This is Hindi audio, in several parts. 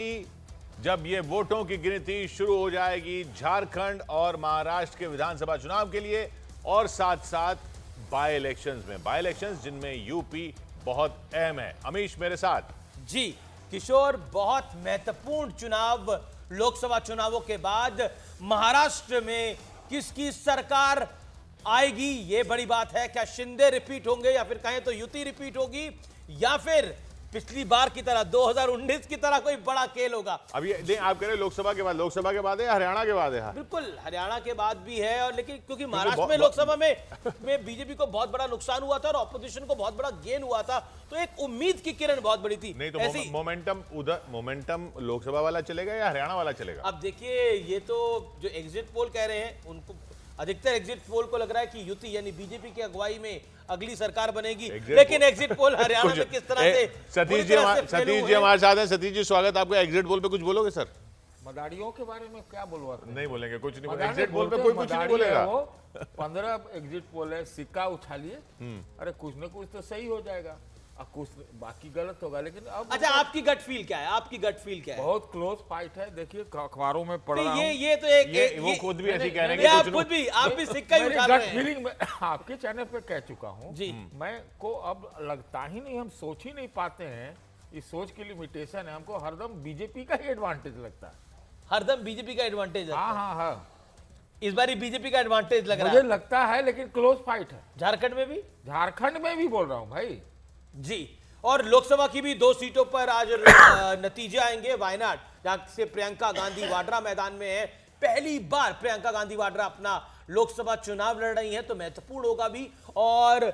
जब ये वोटों की गिनती शुरू हो जाएगी झारखंड और महाराष्ट्र के विधानसभा चुनाव के लिए और साथ साथ बाय इलेक्शंस में, बाय इलेक्शंस जिनमें यूपी बहुत अहम है। अमीश मेरे साथ। जी किशोर, बहुत महत्वपूर्ण चुनाव, लोकसभा चुनावों के बाद महाराष्ट्र में किसकी सरकार आएगी, ये बड़ी बात है। क्या शिंदे रिपीट होंगे या फिर कहें तो युति रिपीट होगी या फिर पिछली बार की तरह 2019 की तरह कोई बड़ा खेल होगा। अब ये आप कह रहे हैं लोकसभा के बाद है या हरियाणा के बाद है? बिल्कुल हरियाणा के बाद भी है, और लेकिन क्योंकि महाराष्ट्र में लोकसभा में बीजेपी को बहुत बड़ा नुकसान हुआ था और ऑपोजिशन को बहुत बड़ा गेन हुआ था, तो एक उम्मीद की किरण बहुत बड़ी थी। नहीं तो मोमेंटम लोकसभा वाला चलेगा या हरियाणा वाला चलेगा? अब देखिए, ये तो जो एग्जिट पोल कह रहे हैं, उनको अधिकतर एग्जिट पोल को लग रहा है कि युति यानी बीजेपी की अगुवाई में अगली सरकार बनेगी, लेकिन एग्जिट पोल हरियाणा में किस तरह से सतीश जी हमारे साथ हैं। सतीश जी स्वागत आपका। एग्जिट पोल पे कुछ बोलोगे सर? मदारियों के बारे में क्या बोलवाते? नहीं बोलेंगे, कुछ नहीं बोलेंगे। एग्जिट पोल पे कोई कुछ नहीं बोलेगा। 15 एग्जिट पोल है, सिक्का उछालिए, अरे कुछ न कुछ तो सही हो जाएगा, कुछ बाकी गलत होगा। लेकिन अब अच्छा, आपकी गट फील क्या है? आपकी गट फील क्या है? बहुत क्लोज फाइट है। देखिए अखबारों में पढ़ रहा हूं, ये तो एक वो खुद भी ऐसे कह रहे हैं कि आप भी सिक्का ही उछाल रहे हैं। फीलिंग में आपके चैनल पे कह चुका हूं जी। मैं को अब लगता ही नहीं, हम सोच ही नहीं पाते हैं, इस सोच की लिमिटेशन है। हमको हरदम बीजेपी का ही एडवांटेज लगता है। हरदम बीजेपी का एडवांटेज है? हाँ। इस बार बीजेपी का एडवांटेज लग रहा है, मुझे लगता है, लेकिन क्लोज फाइट है। झारखंड में भी बोल रहा हूं भाई जी। और लोकसभा की भी 2 सीटों पर आज नतीजे आएंगे। वायनाड, जहां से प्रियंका गांधी वाड्रा मैदान में है, पहली बार प्रियंका गांधी वाड्रा अपना लोकसभा चुनाव लड़ रही हैं, तो महत्वपूर्ण होगा भी। और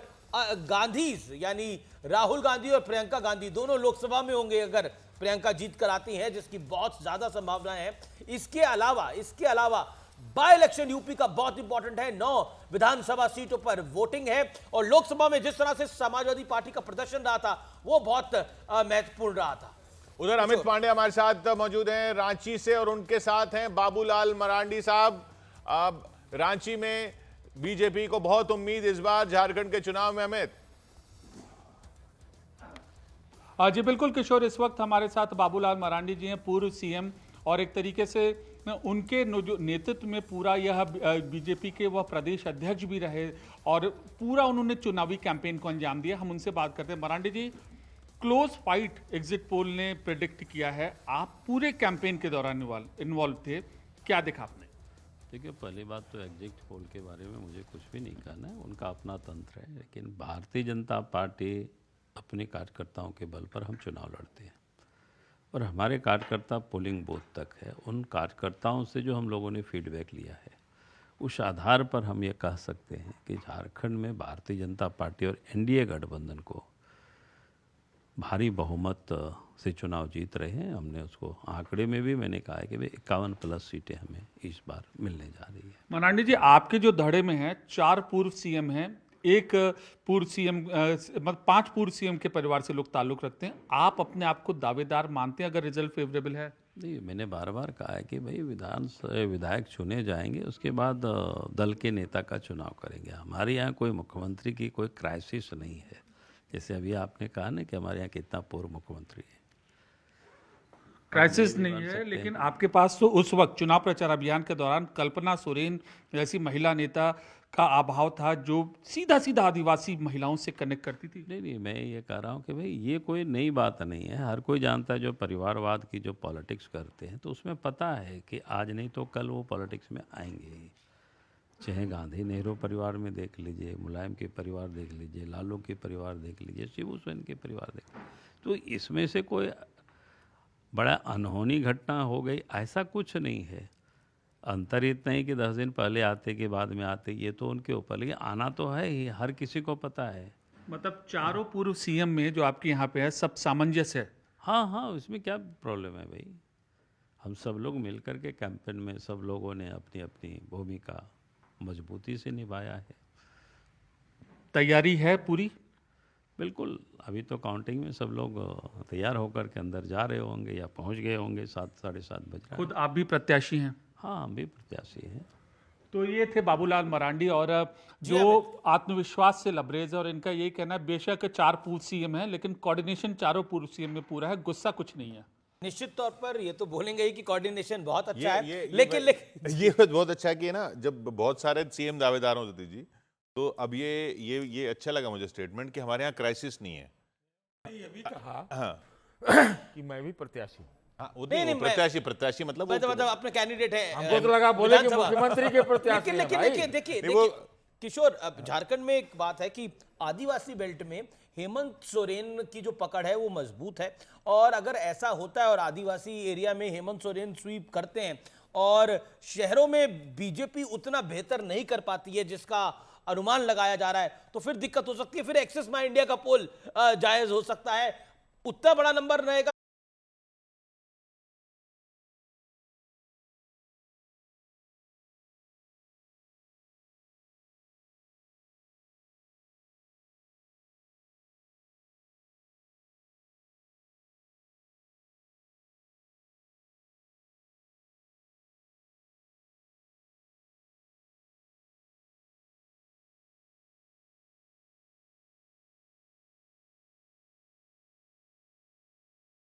गांधीज यानी राहुल गांधी और प्रियंका गांधी दोनों लोकसभा में होंगे अगर प्रियंका जीत कर आती हैं, जिसकी बहुत ज्यादा संभावनाएं हैं। इसके अलावा बाय इलेक्शन यूपी का बहुत इंपॉर्टेंट है। 9 विधानसभा सीटों पर वोटिंग है, और लोकसभा में जिस तरह से समाजवादी पार्टी का प्रदर्शन रहा था वो बहुत महत्वपूर्ण रहा था। उधर अमित पांडे हमारे साथ मौजूद हैं रांची से, और उनके साथ हैं बाबूलाल मरांडी साहब। अब रांची में बीजेपी को बहुत उम्मीद इस बार झारखंड के चुनाव में। अमित जी बिल्कुल किशोर, इस वक्त हमारे साथ बाबूलाल मरांडी जी हैं, पूर्व सीएम, और एक तरीके से उनके नेतृत्व में पूरा यह बीजेपी के वह प्रदेश अध्यक्ष भी रहे और पूरा उन्होंने चुनावी कैंपेन को अंजाम दिया। हम उनसे बात करते हैं। मरांडी जी, क्लोज फाइट एग्जिट पोल ने प्रेडिक्ट किया है, आप पूरे कैंपेन के दौरान इन्वॉल्व थे, क्या देखा आपने? देखिए, पहली बात तो एग्जिट पोल के बारे में मुझे कुछ भी नहीं कहना है, उनका अपना तंत्र है। लेकिन भारतीय जनता पार्टी अपने कार्यकर्ताओं के बल पर हम चुनाव लड़ते हैं, और हमारे कार्यकर्ता पोलिंग बूथ तक है। उन कार्यकर्ताओं से जो हम लोगों ने फीडबैक लिया है, उस आधार पर हम ये कह सकते हैं कि झारखंड में भारतीय जनता पार्टी और एनडीए गठबंधन को भारी बहुमत से चुनाव जीत रहे हैं। हमने उसको आंकड़े में भी मैंने कहा है कि भाई 51+ सीटें हमें इस बार मिलने जा रही है। मरांडी जी, आपके जो धड़े में हैं 4 पूर्व सीएम हैं, एक पूर्व सीएम, मतलब 5 पूर्व सीएम के परिवार से लोग ताल्लुक रखते हैं। आप अपने आप को दावेदार मानते हैं अगर रिजल्ट फेवरेबल है? नहीं, मैंने बार बार कहा है कि भाई विधायक चुने जाएंगे, उसके बाद दल के नेता का चुनाव करेंगे। हमारे यहाँ कोई मुख्यमंत्री की कोई क्राइसिस नहीं है। जैसे अभी आपने कहा ना कि हमारे यहाँ कितना पूर्व मुख्यमंत्री है, क्राइसिस नहीं है, लेकिन आपके पास तो उस वक्त चुनाव प्रचार अभियान के दौरान कल्पना सोरेन जैसी महिला नेता का अभाव था जो सीधा आदिवासी महिलाओं से कनेक्ट करती थी। नहीं, मैं ये कह रहा हूँ कि भाई ये कोई नई बात नहीं है। हर कोई जानता है, जो परिवारवाद की जो पॉलिटिक्स करते हैं तो उसमें पता है कि आज नहीं तो कल वो पॉलिटिक्स में आएंगे ही। चाहे गांधी नेहरू परिवार में देख लीजिए, मुलायम के परिवार देख लीजिए, लालू के परिवार देख लीजिए, शिबू सोरेन के परिवार देख लीजिए, तो इसमें से कोई बड़ा अनहोनी घटना हो गई ऐसा कुछ नहीं है। अंतर इतना ही कि 10 दिन पहले आते के बाद में आते, ये तो उनके ऊपर, लेकिन आना तो है ही, हर किसी को पता है। मतलब चारों पूर्व सीएम में जो आपके यहाँ पे है सब सामंजस्य है? हाँ, उसमें क्या प्रॉब्लम है भाई? हम सब लोग मिलकर के कैंपेन में सब लोगों ने अपनी अपनी भूमिका मजबूती से निभाया है। तैयारी है पूरी? बिल्कुल, अभी तो काउंटिंग में सब लोग तैयार होकर के अंदर जा रहे होंगे या पहुंच गए होंगे। 7 साढ़े 7 बज रहा। खुद आप भी प्रत्याशी हैं? हाँ, हम भी प्रत्याशी हैं। तो ये थे बाबूलाल मरांडी, और जो आत्मविश्वास से लबरेज है, और इनका यही कहना है बेशक 4 पूर्व सीएम हैं लेकिन कोऑर्डिनेशन चारों पूर्व सीएम में पूरा है, गुस्सा कुछ नहीं है। निश्चित तौर पर ये तो बोलेंगे ही कि कोऑर्डिनेशन बहुत अच्छा है, ये लेकिन ये बात बहुत अच्छा है कि ना, जब बहुत सारे सीएम दावेदार होते जी, तो अब ये अच्छा लगा मुझे स्टेटमेंट कि हमारे यहाँ क्राइसिस नहीं है। ये भी कहा हाँ कि मैं भी प्रत्याशी हूँ। हाँ, वो नहीं, नहीं, नहीं, प्रत्याशी मतलब मतलब अपने कैंडिडेट है हमको तो लगा बोले कि विधानसभा। मुख्यमंत्री के प्रत्याशी लेकिन हैं लेकिन भाई। देखिए देखिए नहीं, वो- देखिए, किशोर, अब झारखंड में एक बात है कि आदिवासी बेल्ट में हेमंत सोरेन की जो पकड़ है वो मजबूत है, और अगर ऐसा होता है और आदिवासी एरिया में हेमंत सोरेन स्वीप करते हैं और शहरों में बीजेपी उतना बेहतर नहीं कर पाती है जिसका अनुमान लगाया जा रहा है, तो फिर दिक्कत हो सकती है, फिर एक्सेस माई इंडिया का पोल जायज हो सकता है, उतना बड़ा नंबर रहेगा।